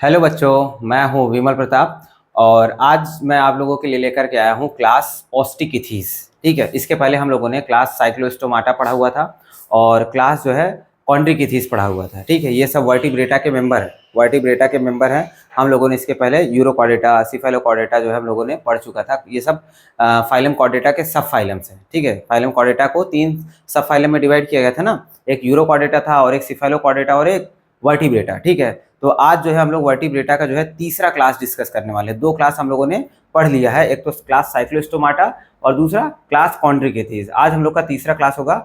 Hello बच्चों, मैं हूँ विमल प्रताप। और आज मैं आप लोगों के लिए लेकर के आया हूँ क्लास ऑस्टिकिथीस। ठीक है, इसके पहले हम लोगों ने क्लास साइक्लोस्टोमाटा पढ़ा हुआ था और क्लास जो है कॉन्ड्रिकिथीस पढ़ा हुआ था। ठीक है, ये सब वर्टिब्रेटा के मेंबर है, वर्टिब्रेटा के मेंबर हैं। हम लोगों ने इसके पहले यूरोकॉर्डेटा, सिफेलोकॉर्डेटा जो है हम लोगों ने पढ़ चुका था। ये सब फाइलम कॉर्डेटा के सब फाइलम्स हैं। ठीक है, फाइलम कॉर्डेटा को 3 सब फाइलम में डिवाइड किया गया था ना, एक यूरोकॉर्डेटा था और एक सिफेलोकॉर्डेटा और एक वर्टिब्रेटा। ठीक है, तो आज जो है हम लोग वर्टिब्रेटा का जो है तीसरा क्लास डिस्कस करने वाले हैं। 2 क्लास हम लोगों ने पढ़ लिया है, एक तो क्लास साइक्लोस्टोमाटा और दूसरा क्लास कॉन्ड्रिकिथीस। आज हम लोग का तीसरा क्लास होगा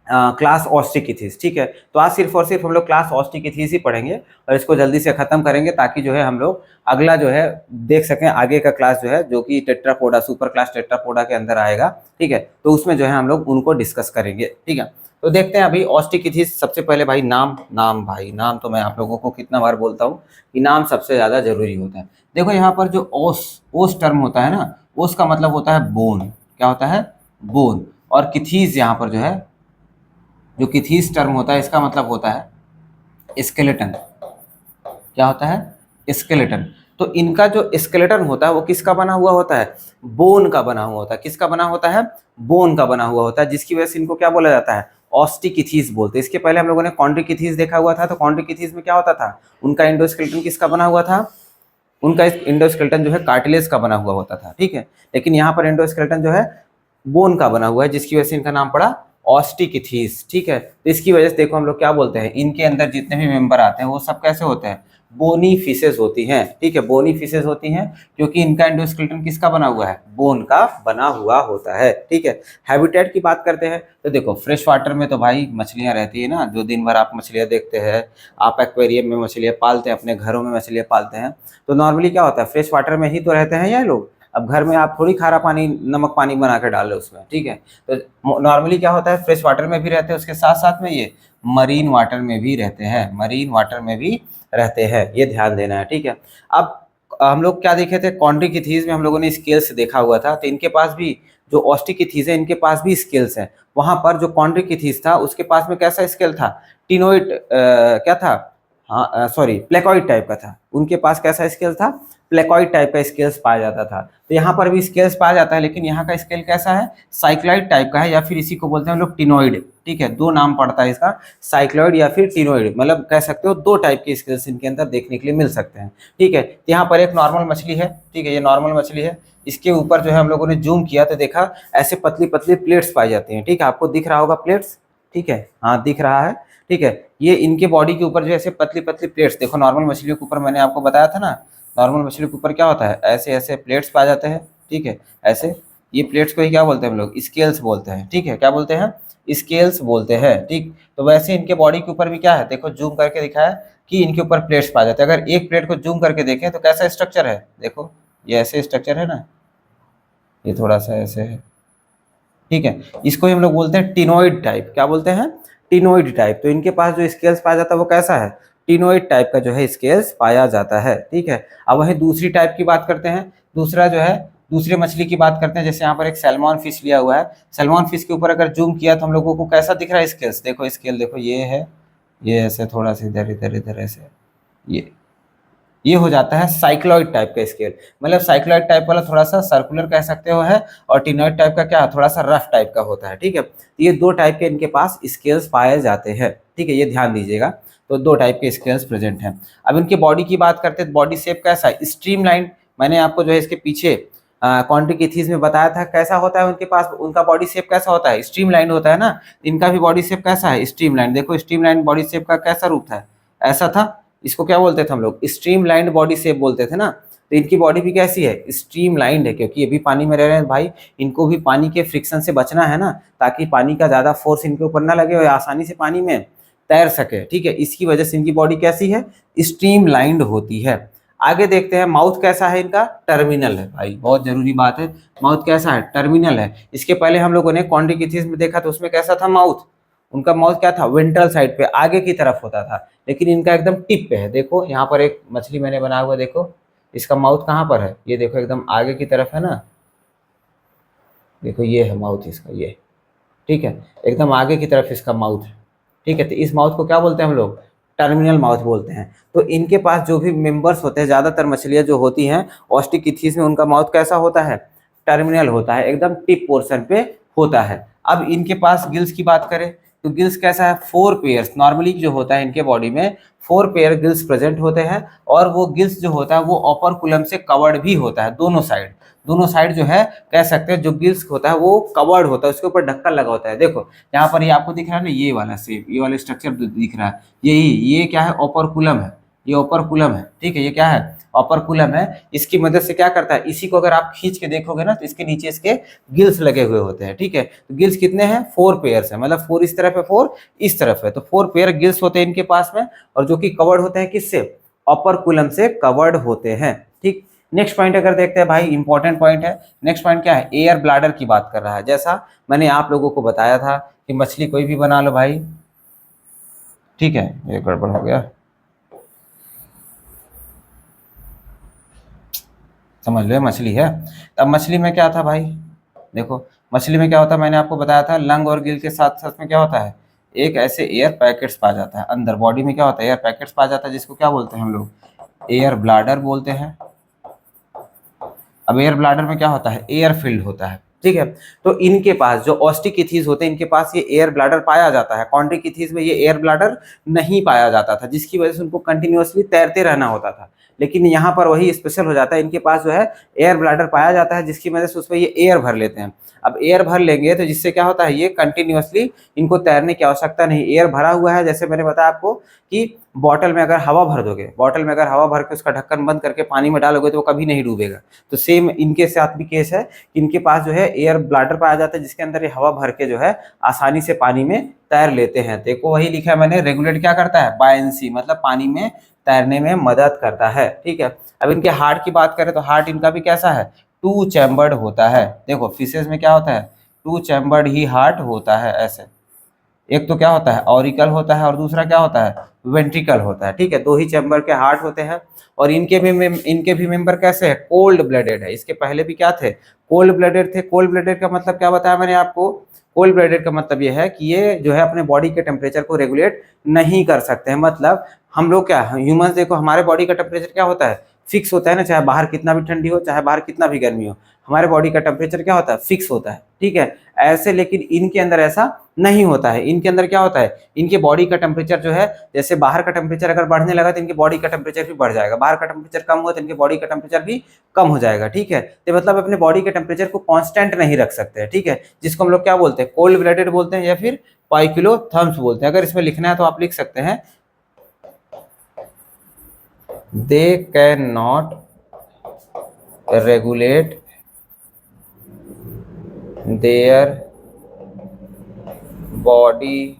क्लास ऑस्टिकिथीस। ठीक है, तो आज सिर्फ और सिर्फ हम लोग क्लास ऑस्टिकिथीस ही पढ़ेंगे और इसको जल्दी से खत्म करेंगे ताकि जो है हम लोग अगला जो है देख सकें आगे का क्लास जो है, जो कि टेट्रापोडा, सुपर क्लास टेट्रापोडा के अंदर आएगा। ठीक है, तो उसमें जो है हम लोग उनको डिस्कस करेंगे। ठीक है, तो देखते हैं अभी ऑस्टिकिथीस। सबसे पहले भाई नाम तो मैं आप लोगों को कितना बार बोलता हूँ कि नाम सबसे ज़्यादा जरूरी होता है। देखो यहाँ पर जो ओस ओस टर्म होता है ना, ओस का मतलब होता है बोन। क्या होता है? बोन। और किथीस यहाँ पर जो है, जो किथीस टर्म होता है इसका मतलब होता है स्केलेटन। क्या होता है? स्केलेटन। तो इनका जो स्केलेटन होता है वो किसका बना हुआ होता है? बोन का बना हुआ होता है। किसका बना होता है? बोन का बना हुआ होता है, जिसकी वजह से इनको क्या बोला जाता है? ऑस्टिकिथीस बोलते हैं। इसके पहले हम लोगों ने कॉन्ड्रिकिथीस देखा हुआ था, तो कॉन्ड्रिकिथीस में क्या होता था? उनका एंडोस्केलेटन किसका बना हुआ था? उनका एंडोस्केलेटन जो है कार्टिलेज का बना हुआ होता था। ठीक है, लेकिन यहाँ पर एंडोस्केलेटन जो है बोन का बना हुआ है, जिसकी वजह से इनका नाम पड़ा ऑस्टिकिथीस। ठीक है, तो इसकी वजह से देखो हम लोग क्या बोलते हैं, इनके अंदर जितने भी मेंबर आते हैं वो सब कैसे होते हैं? बोनी फिशेस होती हैं। ठीक है, बोनी फिशेस होती हैं क्योंकि इनका एंडोस्केलेटन किसका बना हुआ है? बोन का बना हुआ होता है। ठीक है, हैबिटेट की बात करते हैं तो देखो फ्रेश वाटर में तो भाई मछलियां रहती है ना, जो दिन भर आप मछलियां देखते हैं, आप एक्वेरियम में मछलियां पालते हैं, अपने घरों में मछलियां पालते हैं, तो नॉर्मली क्या होता है? फ्रेश वाटर में ही तो रहते हैं ये लोग। अब घर में आप थोड़ी खारा पानी, नमक पानी बना के डाल रहे हो उसमें। ठीक है, तो नॉर्मली क्या होता है? फ्रेश वाटर में भी रहते हैं, उसके साथ साथ में ये मरीन वाटर में भी रहते हैं, मरीन वाटर में भी रहते हैं, ये ध्यान देना है। ठीक है, अब हम लोग क्या देखे थे? कॉन्ड्रिकिथीस में हम लोगों ने स्केल्स देखा हुआ था, तो इनके पास भी जो ऑस्टिकिथीस है इनके पास भी स्केल्स हैं। वहां पर जो कॉन्ड्रिकिथीस था उसके पास में कैसा स्केल था? टिनोइड क्या था? हाँ सॉरी, प्लेकॉइड टाइप का था। उनके पास कैसा स्केल था? प्लेकॉइड टाइप का स्केल्स पाया जाता था। तो यहाँ पर भी स्केल्स पाया जाता है, लेकिन यहाँ का स्केल कैसा है? साइक्लॉइड टाइप का है, या फिर इसी को बोलते हैं हम लोग टिनोइड। ठीक है, 2 नाम पड़ता है इसका, साइक्लॉइड या फिर टिनोइड, मतलब कह सकते हो 2 टाइप के स्केल्स इनके अंदर देखने के लिए मिल सकते हैं। ठीक है, तो यहाँ पर एक नॉर्मल मछली है। ठीक है, ये नॉर्मल मछली है। इसके ऊपर जो है हम लोगों ने जूम किया तो देखा ऐसे पतली पतली प्लेट्स पाई जाती हैं। ठीक है, आपको दिख रहा होगा प्लेट्स? ठीक है, हाँ दिख रहा है। ठीक है, ये इनके बॉडी के ऊपर जो ऐसे पतली पतली प्लेट्स, देखो नॉर्मल मछलियों के ऊपर मैंने आपको बताया था ना, नॉर्मल मछलियों के ऊपर क्या होता है? ऐसे ऐसे प्लेट्स पाए जाते हैं। ठीक है, ऐसे ये प्लेट्स को ही क्या बोलते हैं हम लोग? स्केल्स बोलते हैं। ठीक है, क्या बोलते हैं? स्केल्स बोलते हैं। ठीक, तो वैसे इनके बॉडी के ऊपर भी क्या है? देखो जूम करके दिखाया कि इनके ऊपर प्लेट्स पाए जाते हैं। अगर एक प्लेट को जूम करके देखें तो कैसा स्ट्रक्चर है? देखो ये ऐसे स्ट्रक्चर है ना, ये थोड़ा सा ऐसे है। ठीक है, इसको ही हम लोग बोलते हैं टिनोइड टाइप। क्या बोलते हैं? Ctenoid type. तो इनके पास जो स्केल्स पाया जाता है वो कैसा है? टिनोइड टाइप का जो है स्केल्स पाया जाता है। ठीक है, अब वहीं दूसरी टाइप की बात करते हैं। दूसरा जो है, दूसरे मछली की बात करते हैं। जैसे यहाँ पर एक सैल्मन फिश लिया हुआ है, सैल्मन फिश के ऊपर अगर जूम किया तो हम लोगों को कैसा दिख रहा है स्केल्स? देखो स्केल देखो, ये है, ये ऐसे थोड़ा सा इधर इधर इधर ऐसे, ये हो जाता है साइक्लॉइड टाइप का स्केल। मतलब साइक्लॉइड टाइप वाला थोड़ा सा सर्कुलर कह सकते हो है, और टिनॉइड टाइप का क्या, थोड़ा सा रफ टाइप का होता है। ठीक है, तो ये 2 टाइप के इनके पास स्केल्स पाए जाते हैं। ठीक है, ये ध्यान दीजिएगा। तो 2 टाइप के स्केल्स प्रेजेंट हैं। अब इनके बॉडी की बात करते हैं, बॉडी शेप कैसा है? स्ट्रीमलाइन। मैंने आपको जो है इसके पीछे कॉन्ड्रिकिथीस में बताया था कैसा होता है उनके पास, उनका बॉडी शेप कैसा होता है? स्ट्रीमलाइन होता है ना। इनका भी बॉडी शेप कैसा है? स्ट्रीमलाइन। देखो स्ट्रीमलाइन बॉडी शेप का कैसा रूप था? ऐसा था। इसको क्या बोलते थे हम लोग? स्ट्रीमलाइंड बॉडी शेप बोलते थे ना। तो इनकी बॉडी भी कैसी है? स्ट्रीमलाइंड है, क्योंकि ये भी पानी में रह रहे हैं भाई, इनको भी पानी के फ्रिक्शन से बचना है ना, ताकि पानी का ज्यादा फोर्स इनके ऊपर ना लगे और आसानी से पानी में तैर सके। ठीक है, इसकी वजह से इनकी बॉडी कैसी है? स्ट्रीमलाइंड होती है। आगे देखते हैं, माउथ कैसा है इनका? टर्मिनल है भाई, बहुत जरूरी बात है। माउथ कैसा है? टर्मिनल है। इसके पहले हम लोगों ने कॉन्ड्रिकिथीस में देखा तो उसमें कैसा था माउथ? उनका माउथ क्या था? वेंट्रल साइड पे, आगे की तरफ होता था। लेकिन इनका एकदम टिप पे है। देखो यहाँ पर एक मछली मैंने बनाया हुआ, देखो इसका माउथ कहाँ पर है? ये देखो एकदम आगे की तरफ है ना, देखो ये है माउथ इसका, ये। ठीक है, एकदम आगे की तरफ इसका माउथ है। ठीक है, तो इस माउथ को क्या बोलते हैं हम लोग? टर्मिनल माउथ बोलते हैं। तो इनके पास जो भी मेंबर्स होते हैं, ज़्यादातर मछलियाँ जो होती हैं ऑस्टिकिथीस में, उनका माउथ कैसा होता है, टर्मिनल होता है, एकदम टिप पोर्शन पे होता है। अब इनके पास गिल्स की बात करें तो गिल्स कैसा है, 4 पेयर्स नॉर्मली जो होता है इनके बॉडी में 4 पेयर गिल्स प्रेजेंट होते हैं। और वो गिल्स जो होता है वो ओपर्कुलम से कवर्ड भी होता है, दोनों साइड जो है कह सकते हैं जो गिल्स होता है वो कवर्ड होता है, उसके ऊपर ढक्कन लगा होता है। देखो यहाँ पर ये आपको दिख रहा है ना, ये वाला शेप, ये वाला स्ट्रक्चर दिख रहा है, ये क्या है, ओपर्कुलम है, ये ओपर्कुलम है, ठीक है, ये क्या है, ओपर्कुलम है। इसकी मदद से क्या करता है, इसी को अगर आप खींच के देखोगे ना तो इसके नीचे इसके गिल्स लगे हुए होते हैं, ठीक है। तो गिल्स कितने हैं, 4 पेयर्स है, मतलब 4 इस तरफ है 4 इस तरफ है, तो 4 पेयर गिल्स होते हैं इनके पास में, और जो कि कवर्ड होते हैं किससे, ओपर्कुलम से कवर्ड होते हैं, ठीक। नेक्स्ट पॉइंट अगर देखते हैं भाई, इंपॉर्टेंट पॉइंट है। नेक्स्ट पॉइंट क्या है, एयर ब्लैडर की बात कर रहा है। जैसा मैंने आप लोगों को बताया था कि मछली कोई भी बना लो भाई, ठीक है, ये गड़बड़ हो गया, समझ लो मछली है। अब मछली में क्या था भाई, देखो मछली में क्या होता है, मैंने आपको बताया था लंग और गिल के साथ साथ में क्या होता है, एक ऐसे एयर पैकेट्स पा जाता है अंदर बॉडी में, क्या होता है, एयर पैकेट्स पा जाता है, जिसको क्या बोलते हैं हम लोग, एयर ब्लैडर बोलते हैं। अब एयर ब्लैडर में क्या होता है, एयर फिल्ड होता है, ठीक है। तो इनके पास जो ऑस्टिकिथीस होते हैं इनके पास ये एयर ब्लैडर पाया जाता है, कॉन्ड्रिकिथीस में ये एयर ब्लैडर नहीं पाया जाता था, जिसकी वजह से उनको कंटिन्यूअसली तैरते रहना होता था। लेकिन यहाँ पर वही स्पेशल हो जाता है, इनके पास जो है एयर ब्लैडर पाया जाता है, जिसकी वजह से उसमें ये एयर भर लेते हैं। अब एयर भर लेंगे तो जिससे क्या होता है, ये कंटिन्यूअसली इनको तैरने की आवश्यकता नहीं, एयर भरा हुआ है। जैसे मैंने बताया आपको कि बॉटल में अगर हवा भर दोगे, बॉटल में अगर हवा भर के उसका ढक्कन बंद करके पानी में डालोगे तो वो कभी नहीं डूबेगा। तो सेम इनके साथ भी केस है कि इनके पास जो है एयर ब्लैडर पाया जाता है, जिसके अंदर ये हवा भर के जो है आसानी से पानी में तैर लेते हैं। देखो वही लिखा है मैंने, रेगुलेट क्या करता है, बायंसी, मतलब पानी में तैरने में मदद करता है, ठीक है। अब इनके हार्ट की बात करें तो हार्ट इनका भी कैसा है, 2 चैम्बर्ड होता है। देखो फिशेस में क्या होता है, 2 चैम्बर्ड ही हार्ट होता है ऐसे, एक तो क्या होता है ऑरिकल होता है और दूसरा क्या होता है वेंट्रिकल होता है, ठीक है। 2 ही चैम्बर के हार्ट होते हैं। और इनके भी मेंबर कैसे है, कोल्ड ब्लडेड है। इसके पहले भी क्या थे, कोल्ड ब्लडेड थे। कोल्ड ब्लडेड का मतलब क्या बताया मैंने आपको, कोल्ड ब्लडेड का मतलब ये है कि ये जो है अपने बॉडी के टेम्परेचर को रेगुलेट नहीं कर सकते हैं। मतलब हम लोग क्या, ह्यूमंस देखो हमारे बॉडी का टेम्परेचर क्या होता है, फिक्स होता है ना, चाहे बाहर कितना भी ठंडी हो, चाहे बाहर कितना भी गर्मी हो, हमारे बॉडी का टेम्परेचर क्या होता है, फिक्स होता है, ठीक है। ऐसे लेकिन इनके अंदर ऐसा नहीं होता है। इनके अंदर क्या होता है, इनके बॉडी का टेम्परेचर जो है, जैसे बाहर का टेम्परेचर अगर बढ़ने लगा तो इनके बॉडी का टेम्परेचर भी बढ़ जाएगा, बाहर का टेम्परेचर कम हुआ तो इनके बॉडी का टेम्परेचर भी कम हो जाएगा, ठीक है। तो मतलब अपने बॉडी के टेम्परेचर को कांस्टेंट नहीं रख सकते हैं, ठीक है, जिसको हम लोग क्या बोलते हैं, कोल्ड ब्लडेड बोलते हैं या फिर पाइक्लोथर्म्स बोलते हैं। अगर इसमें लिखना है तो आप लिख सकते हैं, they can not regulate their body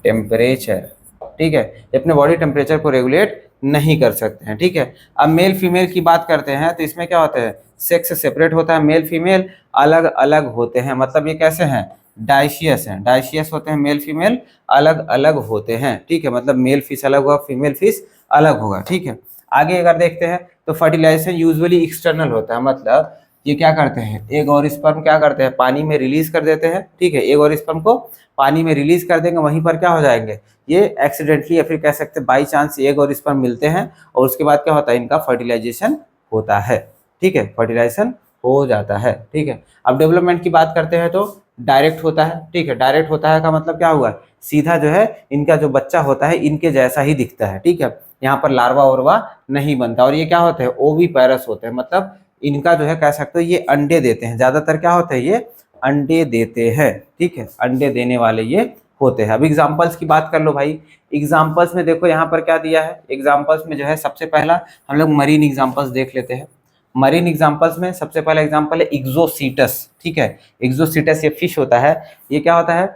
temperature, ठीक है, अपने बॉडी टेम्परेचर को रेगुलेट नहीं कर सकते हैं, ठीक है। अब मेल फीमेल की बात करते हैं तो इसमें क्या होता है, सेक्स सेपरेट होता है, मेल फीमेल अलग अलग होते हैं। मतलब ये कैसे हैं, डाइशियस हैं, डाइशियस होते हैं, मेल फीमेल अलग अलग होते हैं, ठीक है। मतलब मेल फिश अलग होगा, फीमेल फिश अलग होगा, ठीक है। आगे अगर देखते हैं तो फर्टिलाइजेशन यूजुअली एक्सटर्नल होता है, मतलब ये क्या करते हैं, एग और स्पर्म क्या करते हैं, पानी में रिलीज कर देते हैं, ठीक है। एग और स्पर्म को पानी में रिलीज कर देंगे, वहीं पर क्या हो जाएंगे, ये एक्सीडेंटली या फिर कह सकते हैं बाई चांस एग और स्पर्म मिलते हैं, और उसके बाद क्या होता है, इनका फर्टिलाइजेशन होता है, ठीक है, फर्टिलाइजेशन हो जाता है, ठीक है। अब डेवलपमेंट की बात करते हैं तो डायरेक्ट होता है, ठीक है। डायरेक्ट होता है का मतलब क्या हुआ, सीधा जो है इनका जो बच्चा होता है इनके जैसा ही दिखता है, ठीक है। यहाँ पर लार्वा वार्वा नहीं बनता। और ये क्या होते हैं, ओवी पैरस होते हैं, मतलब इनका जो है कह सकते हो ये अंडे देते हैं, ज्यादातर क्या होते हैं, ये अंडे देते हैं, ठीक है, अंडे देने वाले ये होते हैं। अब एग्जांपल्स की बात कर लो भाई। एग्जांपल्स में देखो यहाँ पर क्या दिया है, एग्जांपल्स में जो है सबसे पहला हम लोग मरीन एग्जांपल्स देख लेते हैं। मरीन एग्जांपल्स में सबसे पहला एग्जांपल है इग्जोसीटस, ठीक है। इग्जोसीटस ये फिश होता है, ये क्या होता है,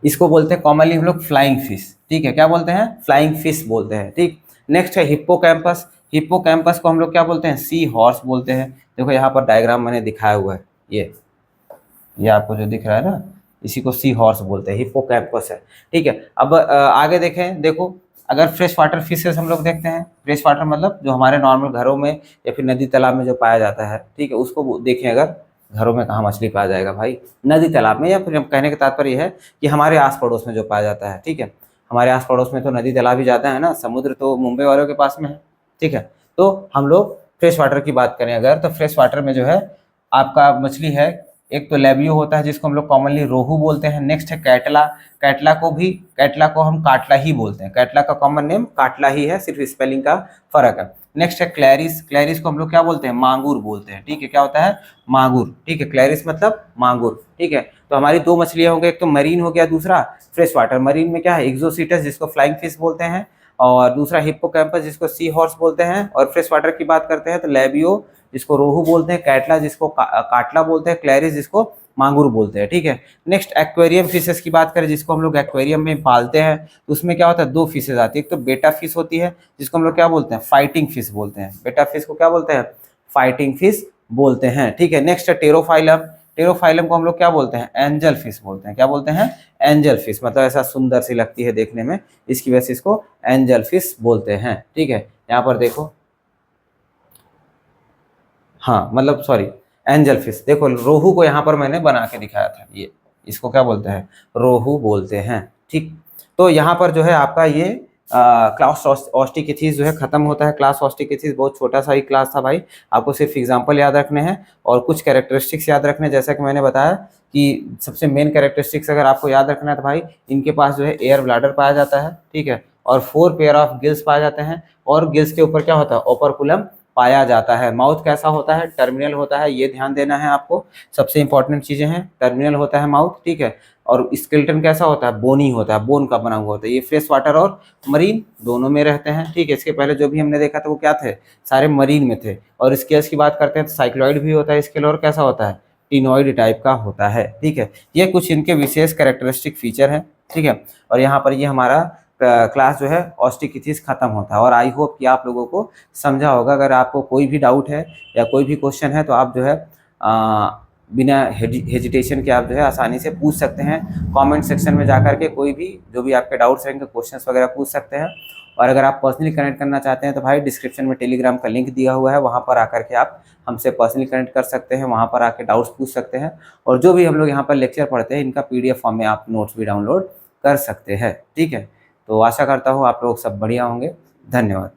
इसको बोलते हैं कॉमनली हम लोग फ्लाइंग फिश, ठीक है। क्या बोलते हैं, फ्लाइंग फिश बोलते हैं, ठीक। नेक्स्ट है हिप्पोकैम्पस। हिप्पोकैम्पस को हम लोग क्या बोलते हैं, सी हॉर्स बोलते हैं। देखो यहाँ पर डायग्राम मैंने दिखाया हुआ है, ये आपको जो दिख रहा है ना, इसी को सी हॉर्स बोलते हैं, हिप्पोकैम्पस है, ठीक है। अब आगे देखें, देखो अगर फ्रेश वाटर फिशेस हम लोग देखते हैं, फ्रेश वाटर मतलब जो हमारे नॉर्मल घरों में या फिर नदी तालाब में जो पाया जाता है, ठीक है, उसको देखें। अगर घरों में कहाँ मछली पाया जाएगा भाई, नदी तालाब में, या फिर हम कहने का तात्पर्य है कि हमारे आस पड़ोस में जो पाया जाता है, ठीक है, हमारे आस पड़ोस में तो नदी तालाब भी ज़्यादा है ना, समुद्र तो मुंबई वालों के पास में है, ठीक है। तो हम लोग फ्रेश वाटर की बात करें अगर, तो फ्रेश वाटर में जो है आपका मछली है, एक तो लेबियो होता है जिसको हम लोग कॉमनली रोहू बोलते हैं। नेक्स्ट है कैटला, कैटला को हम काटला ही बोलते हैं, कैटला का कॉमन नेम काटला ही है, सिर्फ स्पेलिंग का फर्क है। नेक्स्ट है क्लैरिस, क्लैरिस को हम लोग क्या बोलते हैं, मांगूर बोलते हैं, ठीक है। क्या होता है, मांगूर, ठीक है। क्लैरिस मतलब मांगूर, ठीक है। तो हमारी दो मछलियां हो गई, एक तो मरीन हो गया, दूसरा फ्रेश वाटर। मरीन में क्या है, एक्सोसीटस जिसको फ्लाइंग फिश बोलते हैं, और दूसरा हिप्पोकैम्पस जिसको सी हॉर्स बोलते हैं। और फ्रेश वाटर की बात करते हैं तो लेबियो जिसको रोहू बोलते हैं, कैटला जिसको काटला बोलते हैं, क्लैरिस जिसको मांगूर बोलते हैं, ठीक है। नेक्स्ट एक्वेरियम फिशेस की बात करें, जिसको हम लोग एक्वेरियम में पालते हैं, तो उसमें क्या होता है, दो फिशेज आती है। एक तो बेटा फिश होती है जिसको हम लोग क्या बोलते हैं, फाइटिंग फिश बोलते हैं। बेटा फिश को क्या बोलते हैं, फाइटिंग फिश बोलते हैं, ठीक है। नेक्स्ट है टेरोफाइलम, टेरोफाइलम को हम लोग क्या बोलते हैं, एंजल फिश बोलते हैं। क्या बोलते हैं, एंजल फिश, मतलब ऐसा सुंदर सी लगती है देखने में, इसकी वजह से इसको एंजल फिश बोलते हैं, ठीक है। यहाँ पर देखो, हाँ मतलब सॉरी, एंजल फिश। देखो रोहू को यहाँ पर मैंने बना के दिखाया था, ये इसको क्या बोलते हैं, रोहू बोलते हैं, ठीक। तो यहाँ पर जो है आपका ये क्लास ऑस्टिकिथिस जो है खत्म होता है। क्लास ऑस्टिकिथिस बहुत छोटा सा ही क्लास था भाई, आपको सिर्फ एग्जांपल याद रखने हैं और कुछ कैरेक्टरिस्टिक्स याद रखने हैं। जैसा कि मैंने बताया कि सबसे मेन कैरेक्टरिस्टिक्स अगर आपको याद रखना है तो भाई इनके पास जो है एयर ब्लैडर पाया जाता है, ठीक है, और 4 पेयर ऑफ गिल्स पाए जाते हैं, और गिल्स के ऊपर क्या होता है, ओपरकुलम पाया जाता है। माउथ कैसा होता है, टर्मिनल होता है, ये ध्यान देना है आपको, सबसे इंपॉर्टेंट चीजें हैं, टर्मिनल होता है माउथ, ठीक है। और स्केलेटन कैसा होता है, बोनी होता है, बोन का बना हुआ होता है। ये फ्रेश वाटर और मरीन दोनों में रहते हैं, ठीक है। इसके पहले जो भी हमने देखा था वो क्या थे, सारे मरीन में थे। और स्केल्स की बात करते हैं तो साइक्लॉइड भी होता है स्केल, और कैसा होता है, टिनॉइड टाइप का होता है, ठीक है। ये कुछ इनके विशेष कैरेक्टरिस्टिक फीचर है, ठीक है। और यहाँ पर ये हमारा क्लास जो है ऑस्टिकिथिस खत्म होता है। और आई होप कि आप लोगों को समझा होगा। अगर आपको कोई भी डाउट है या कोई भी क्वेश्चन है तो आप जो है बिना हेजिटेशन के आप जो है आसानी से पूछ सकते हैं। कमेंट सेक्शन में जाकर के कोई भी जो भी आपके डाउट्स रहेंगे, क्वेश्चंस वगैरह पूछ सकते हैं। और अगर आप पर्सनली कनेक्ट करना चाहते हैं तो भाई डिस्क्रिप्शन में टेलीग्राम का लिंक दिया हुआ है, वहाँ पर आकर के आप हमसे पर्सनली कनेक्ट कर सकते हैं, वहाँ पर आके डाउट्स पूछ सकते हैं। और जो भी हम लोग यहाँ पर लेक्चर पढ़ते हैं इनका PDF फॉर्म में आप नोट्स भी डाउनलोड कर सकते हैं, ठीक है। तो आशा करता हूँ आप लोग सब बढ़िया होंगे। धन्यवाद।